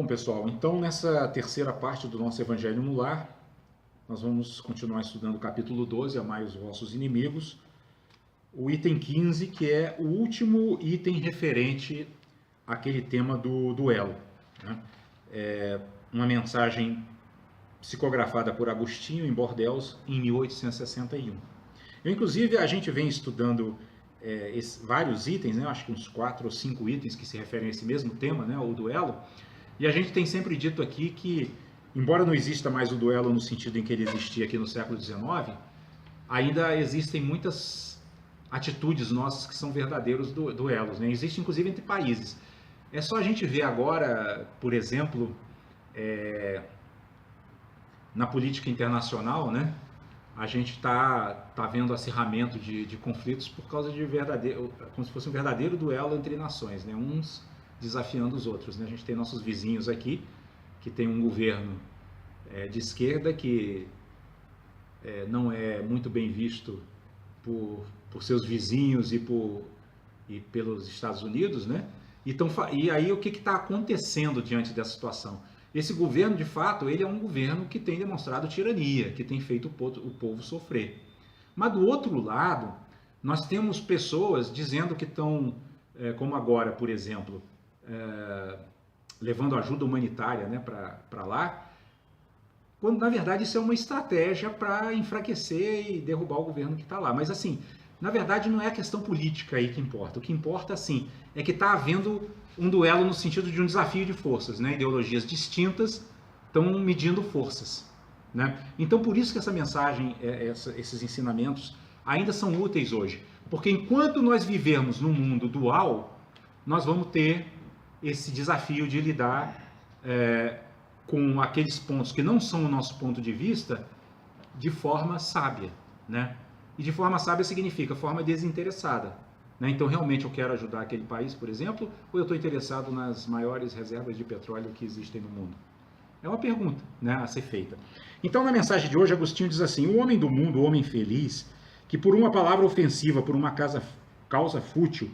Bom, pessoal, então nessa terceira parte do nosso Evangelho no Lar, nós vamos continuar estudando o capítulo 12, Amai os vossos inimigos, o item 15, que é o último item referente àquele tema do duelo, né? É uma mensagem psicografada por Agostinho em Bordeaux em 1861. Inclusive, a gente vem estudando vários itens, né? Acho que uns 4 ou 5 itens que se referem a esse mesmo tema, né? O duelo. E a gente tem sempre dito aqui que, embora não exista mais o duelo no sentido em que ele existia aqui no século XIX, ainda existem muitas atitudes nossas que são verdadeiros duelos, né? Existe inclusive entre países. É só a gente ver agora, por exemplo, na política internacional, né? A gente está vendo acirramento de conflitos por causa de como se fosse um verdadeiro duelo entre nações, né? Uns desafiando os outros, né? A gente tem nossos vizinhos aqui, que tem um governo de esquerda que não é muito bem visto por seus vizinhos e pelos Estados Unidos, né? E aí o que está acontecendo diante dessa situação? Esse governo, de fato, ele é um governo que tem demonstrado tirania, que tem feito o povo sofrer. Mas do outro lado, nós temos pessoas dizendo que estão, como agora, por exemplo, levando ajuda humanitária, né, para lá, quando na verdade isso é uma estratégia para enfraquecer e derrubar o governo que está lá. Mas assim, na verdade não é a questão política aí que importa. O que importa, assim, é que está havendo um duelo no sentido de um desafio de forças, né? Ideologias distintas estão medindo forças, né? Então por isso que essa mensagem, esses ensinamentos ainda são úteis hoje. Porque enquanto nós vivermos num mundo dual, nós vamos ter esse desafio de lidar com aqueles pontos que não são o nosso ponto de vista de forma sábia, né? E de forma sábia significa forma desinteressada, né? Então realmente eu quero ajudar aquele país, por exemplo, ou eu estou interessado nas maiores reservas de petróleo que existem no mundo? É uma pergunta, né, a ser feita. Então na mensagem de hoje Agostinho diz assim: o homem do mundo, o homem feliz, que por uma palavra ofensiva, por uma causa fútil,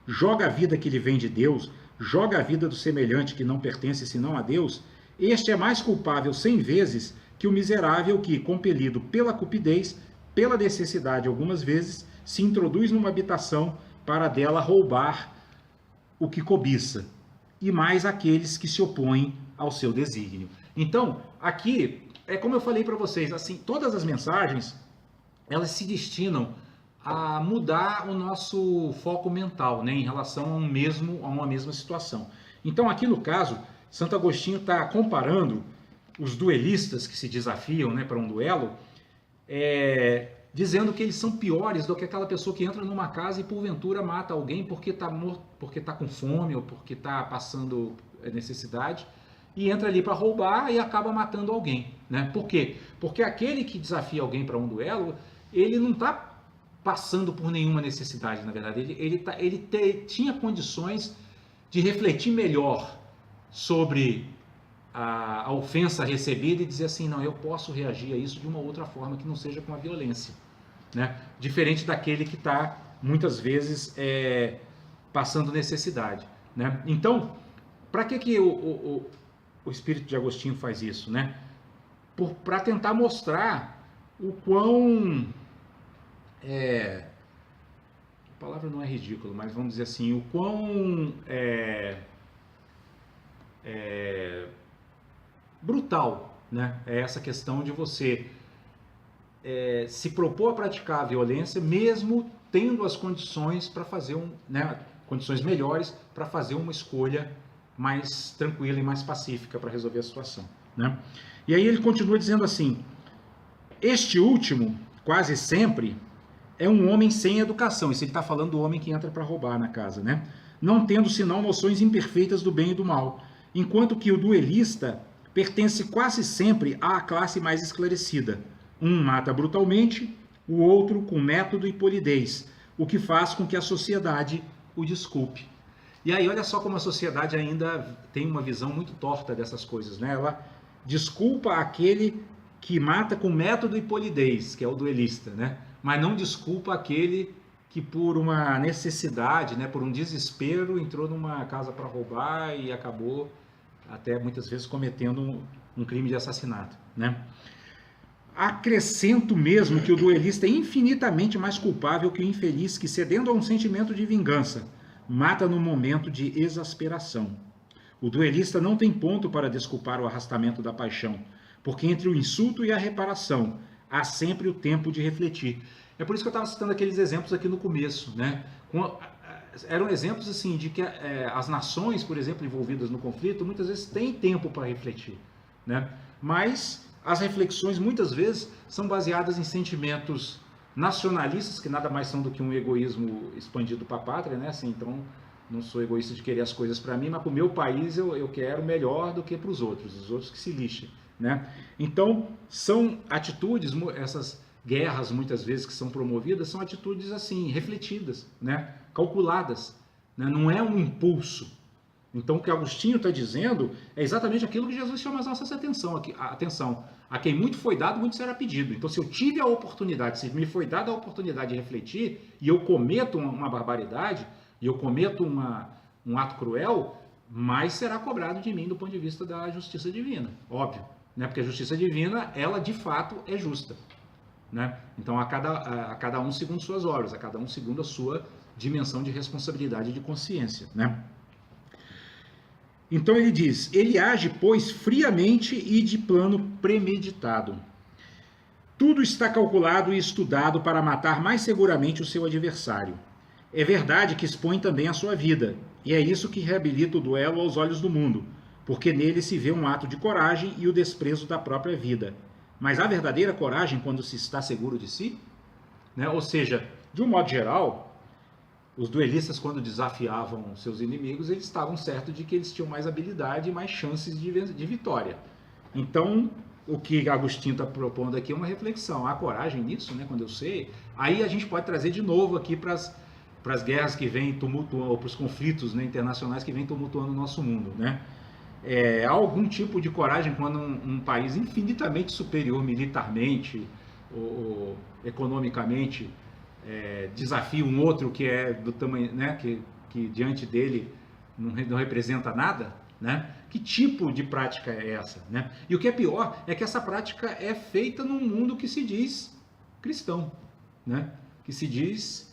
joga a vida que lhe vem de Deus, joga a vida do semelhante que não pertence senão a Deus, este é mais culpável 100 vezes que o miserável que, compelido pela cupidez, pela necessidade algumas vezes, se introduz numa habitação para dela roubar o que cobiça, e mais aqueles que se opõem ao seu desígnio. Então, aqui, é como eu falei para vocês, assim, todas as mensagens, elas se destinam a mudar o nosso foco mental, né, em relação a uma mesma situação. Então, aqui no caso, Santo Agostinho está comparando os duelistas que se desafiam, né, para um duelo, dizendo que eles são piores do que aquela pessoa que entra numa casa e porventura mata alguém porque está morto, porque está com fome ou porque está passando necessidade e entra ali para roubar e acaba matando alguém, né? Por quê? Porque aquele que desafia alguém para um duelo, ele não está passando por nenhuma necessidade, na verdade. Ele tinha condições de refletir melhor sobre a ofensa recebida e dizer assim, não, eu posso reagir a isso de uma outra forma que não seja com a violência, né? Diferente daquele que está, muitas vezes, passando necessidade, né? Então, para que o espírito de Agostinho faz isso, né? Para tentar mostrar o quão... a palavra não é ridículo, mas vamos dizer assim, o quão brutal, né? É essa questão de você se propor a praticar a violência, mesmo tendo as condições para fazer condições melhores para fazer uma escolha mais tranquila e mais pacífica para resolver a situação, né? E aí ele continua dizendo assim: este último, quase sempre, é um homem sem educação. Isso ele está falando do homem que entra para roubar na casa, né? Não tendo senão noções imperfeitas do bem e do mal, enquanto que o duelista pertence quase sempre à classe mais esclarecida. Um mata brutalmente, o outro com método e polidez, o que faz com que a sociedade o desculpe. E aí olha só como a sociedade ainda tem uma visão muito torta dessas coisas, né? Ela desculpa aquele que mata com método e polidez, que é o duelista, né? Mas não desculpa aquele que por uma necessidade, né, por um desespero, entrou numa casa para roubar e acabou até muitas vezes cometendo um crime de assassinato, né? Acrescento mesmo que o duelista é infinitamente mais culpável que o infeliz que, cedendo a um sentimento de vingança, mata no momento de exasperação. O duelista não tem ponto para desculpar o arrastamento da paixão, porque entre o insulto e a reparação há sempre o tempo de refletir. É por isso que eu estava citando aqueles exemplos aqui no começo, né? Eram exemplos assim de que as nações, por exemplo, envolvidas no conflito, muitas vezes têm tempo para refletir, né? Mas as reflexões muitas vezes são baseadas em sentimentos nacionalistas, que nada mais são do que um egoísmo expandido para a pátria, né? Assim, então, não sou egoísta de querer as coisas para mim, mas para o meu país eu quero melhor do que para os outros que se lixem, né? Então, são atitudes, essas guerras muitas vezes que são promovidas, são atitudes assim, refletidas, né? Calculadas, né? Não é um impulso. Então, o que Agostinho está dizendo é exatamente aquilo que Jesus chama a nossa atenção. A quem muito foi dado, muito será pedido. Então, se eu tive a oportunidade, se me foi dada a oportunidade de refletir, e eu cometo uma barbaridade, e eu cometo um ato cruel, mais será cobrado de mim do ponto de vista da justiça divina. Óbvio, né? Porque a justiça divina, ela de fato é justa, né? Então, a cada um segundo suas obras, a cada um segundo a sua dimensão de responsabilidade e de consciência, né? Então ele diz, ele age, pois, friamente e de plano premeditado. Tudo está calculado e estudado para matar mais seguramente o seu adversário. É verdade que expõe também a sua vida, e é isso que reabilita o duelo aos olhos do mundo, porque nele se vê um ato de coragem e o desprezo da própria vida. Mas a verdadeira coragem quando se está seguro de si? Né? Ou seja, de um modo geral, os duelistas, quando desafiavam seus inimigos, eles estavam certos de que eles tinham mais habilidade e mais chances de vitória. Então, o que Agostinho está propondo aqui é uma reflexão. Há coragem nisso, né? Quando eu sei. Aí a gente pode trazer de novo aqui para as guerras que vêm tumultuando, ou para os conflitos, né, internacionais que vêm tumultuando o nosso mundo, né? Há algum tipo de coragem quando um país infinitamente superior militarmente ou economicamente desafia um outro que é do tamanho, né, que diante dele não representa nada, né? Que tipo de prática é essa, né? E o que é pior é que essa prática é feita num mundo que se diz cristão, né? Que se diz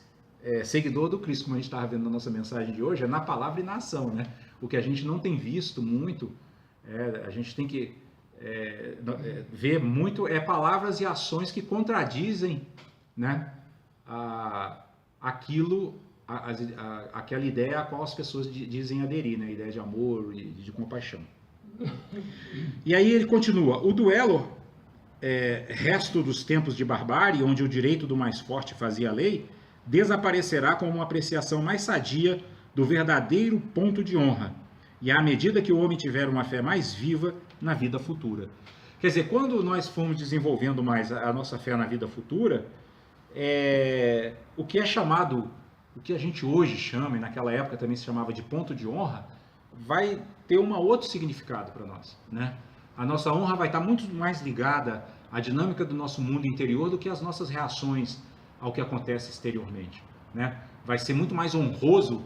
seguidor do Cristo, como a gente estava vendo na nossa mensagem de hoje, é na palavra e na ação, né? O que a gente não tem visto muito, a gente tem que ver muito palavras e ações que contradizem, né? Aquela ideia a qual as pessoas dizem aderir, né? A ideia de amor e de compaixão. E aí ele continua, o duelo, resto dos tempos de barbárie, onde o direito do mais forte fazia a lei, desaparecerá com uma apreciação mais sadia do verdadeiro ponto de honra, e à medida que o homem tiver uma fé mais viva na vida futura. Quer dizer, quando nós fomos desenvolvendo mais a nossa fé na vida futura, o que é chamado, o que a gente hoje chama, e naquela época também se chamava de ponto de honra, vai ter um outro significado para nós, né? A nossa honra vai estar muito mais ligada à dinâmica do nosso mundo interior do que às nossas reações ao que acontece exteriormente, né? Vai ser muito mais honroso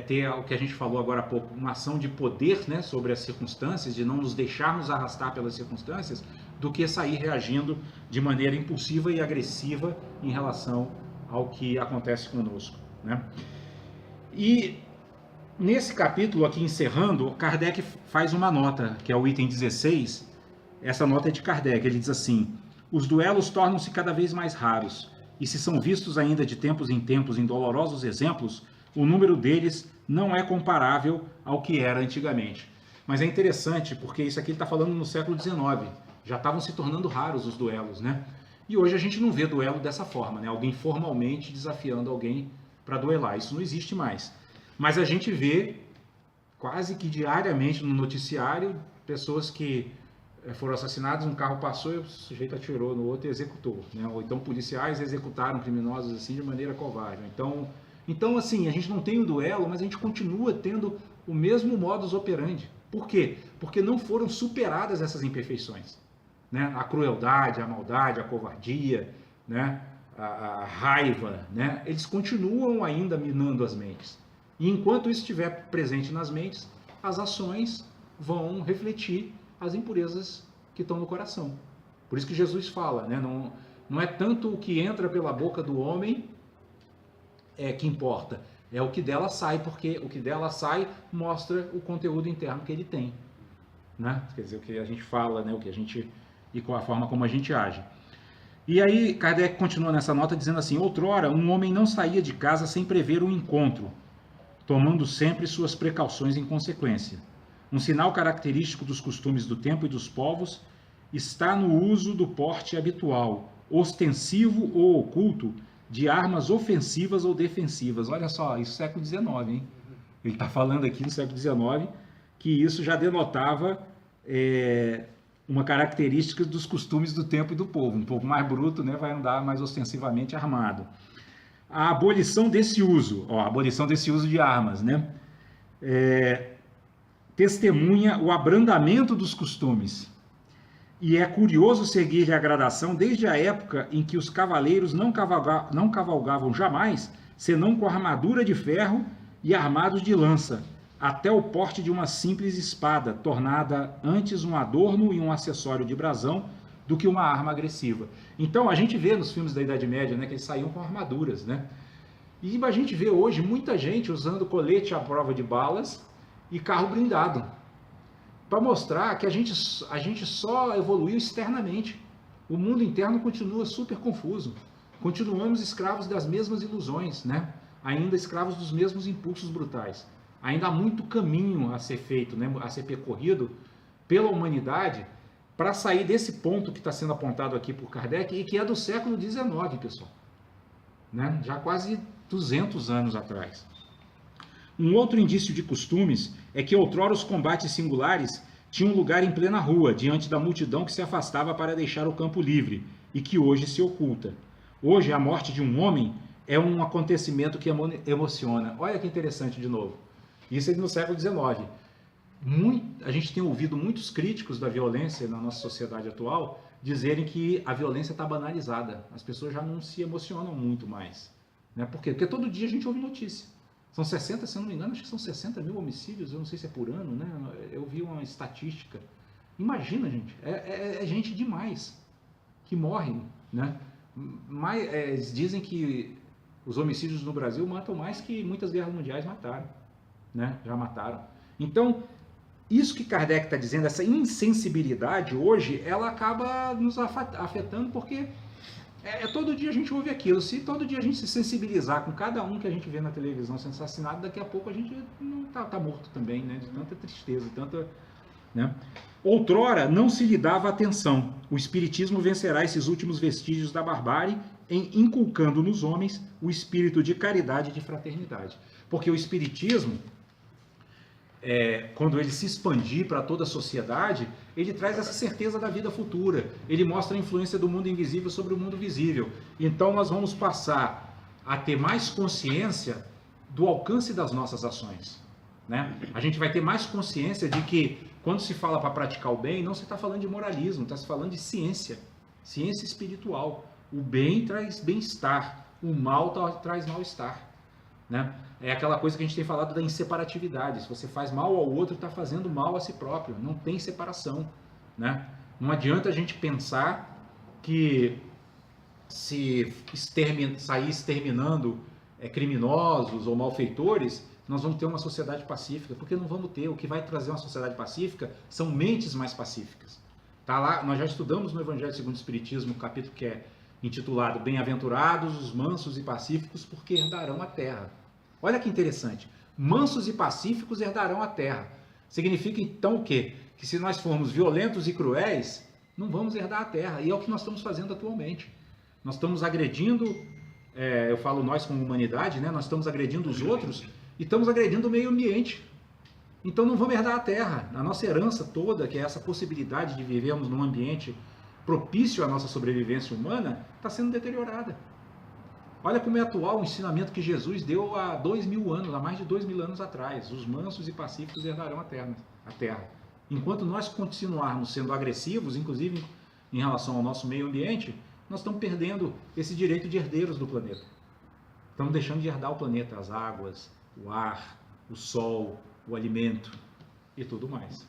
ter o que a gente falou agora há pouco, uma ação de poder, né, sobre as circunstâncias, de não nos deixarmos arrastar pelas circunstâncias, do que sair reagindo de maneira impulsiva e agressiva em relação ao que acontece conosco, né? E nesse capítulo aqui, encerrando, Kardec faz uma nota, que é o item 16, essa nota é de Kardec, ele diz assim, os duelos tornam-se cada vez mais raros, e se são vistos ainda de tempos em tempos em dolorosos exemplos, o número deles não é comparável ao que era antigamente. Mas é interessante, porque isso aqui ele está falando no século XIX, já estavam se tornando raros os duelos, né? E hoje a gente não vê duelo dessa forma, né? Alguém formalmente desafiando alguém para duelar, isso não existe mais. Mas a gente vê quase que diariamente no noticiário pessoas que foram assassinadas, um carro passou e o sujeito atirou no outro e executou, né? Ou então policiais executaram criminosos assim de maneira covarde. Então, assim, a gente não tem o duelo, mas a gente continua tendo o mesmo modus operandi. Por quê? Porque não foram superadas essas imperfeições, né? A crueldade, a maldade, a covardia, né? A raiva, né? Eles continuam ainda minando as mentes. E enquanto isso estiver presente nas mentes, as ações vão refletir as impurezas que estão no coração. Por isso que Jesus fala, né? Não é tanto o que entra pela boca do homem que importa, é o que dela sai, porque o que dela sai mostra o conteúdo interno que ele tem, né? Quer dizer, o que a gente fala, né? O que a gente e com a forma como a gente age. E aí Kardec continua nessa nota dizendo assim: outrora um homem não saía de casa sem prever um encontro, tomando sempre suas precauções em consequência. Um sinal característico dos costumes do tempo e dos povos está no uso do porte habitual, ostensivo ou oculto, de armas ofensivas ou defensivas. Olha só, isso é século XIX, hein? Ele está falando aqui no século XIX que isso já denotava uma característica dos costumes do tempo e do povo. Um povo mais bruto, né, vai andar mais ostensivamente armado. A abolição desse uso, a abolição desse uso de armas, né, testemunha o abrandamento dos costumes. E é curioso seguir a gradação desde a época em que os cavaleiros não cavalgavam jamais, senão com armadura de ferro e armados de lança, até o porte de uma simples espada, tornada antes um adorno e um acessório de brasão do que uma arma agressiva. Então a gente vê nos filmes da Idade Média, né, que eles saíam com armaduras, né? E a gente vê hoje muita gente usando colete à prova de balas e carro blindado, para mostrar que a gente só evoluiu externamente. O mundo interno continua super confuso. Continuamos escravos das mesmas ilusões, né? Ainda escravos dos mesmos impulsos brutais. Ainda há muito caminho a ser feito, né? A ser percorrido pela humanidade para sair desse ponto que está sendo apontado aqui por Kardec e que é do século XIX, pessoal. Né? Já quase 200 anos atrás. Um outro indício de costumes é que outrora os combates singulares tinham lugar em plena rua, diante da multidão que se afastava para deixar o campo livre, e que hoje se oculta. Hoje, a morte de um homem é um acontecimento que emociona. Olha que interessante de novo. Isso é no século XIX. A gente tem ouvido muitos críticos da violência na nossa sociedade atual dizerem que a violência está banalizada. As pessoas já não se emocionam muito mais. Né? Por quê? Porque todo dia a gente ouve notícia. São 60, se eu não me engano, acho que são 60 mil homicídios, eu não sei se é por ano, né? Eu vi uma estatística. Imagina, gente, é gente demais que morre, né? Mas, dizem que os homicídios no Brasil matam mais que muitas guerras mundiais mataram, né? Já mataram. Então, isso que Kardec está dizendo, essa insensibilidade hoje, ela acaba nos afetando porque todo dia a gente ouve aquilo. Se todo dia a gente se sensibilizar com cada um que a gente vê na televisão sendo assassinado, daqui a pouco a gente não tá morto também, né? De tanta tristeza, tanta, né? Outrora não se lhe dava atenção. O espiritismo vencerá esses últimos vestígios da barbárie inculcando nos homens o espírito de caridade e de fraternidade. Porque o espiritismo, quando ele se expandir para toda a sociedade, ele traz essa certeza da vida futura. Ele mostra a influência do mundo invisível sobre o mundo visível. Então nós vamos passar a ter mais consciência do alcance das nossas ações, né? A gente vai ter mais consciência de que quando se fala para praticar o bem, não se está falando de moralismo, está se falando de ciência, ciência espiritual. O bem traz bem-estar, o mal traz mal-estar, né? É aquela coisa que a gente tem falado da inseparatividade. Se você faz mal ao outro, está fazendo mal a si próprio. Não tem separação, né? Não adianta a gente pensar que se sair exterminando criminosos ou malfeitores, nós vamos ter uma sociedade pacífica, porque não vamos ter. O que vai trazer uma sociedade pacífica são mentes mais pacíficas. Tá lá, nós já estudamos no Evangelho segundo o Espiritismo, o capítulo que é intitulado Bem-aventurados os mansos e pacíficos, porque herdarão a terra. Olha que interessante. Mansos e pacíficos herdarão a terra. Significa então o quê? Que se nós formos violentos e cruéis, não vamos herdar a terra. E é o que nós estamos fazendo atualmente. Nós estamos agredindo, eu falo nós como humanidade, né? Nós estamos agredindo os outros e estamos agredindo o meio ambiente. Então não vamos herdar a terra. A nossa herança toda, que é essa possibilidade de vivermos num ambiente propício à nossa sobrevivência humana, está sendo deteriorada. Olha como é atual o ensinamento que Jesus deu há 2000 anos, há mais de 2000 anos atrás. Os mansos e pacíficos herdarão a terra. Enquanto nós continuarmos sendo agressivos, inclusive em relação ao nosso meio ambiente, nós estamos perdendo esse direito de herdeiros do planeta. Estamos deixando de herdar o planeta, as águas, o ar, o sol, o alimento e tudo mais.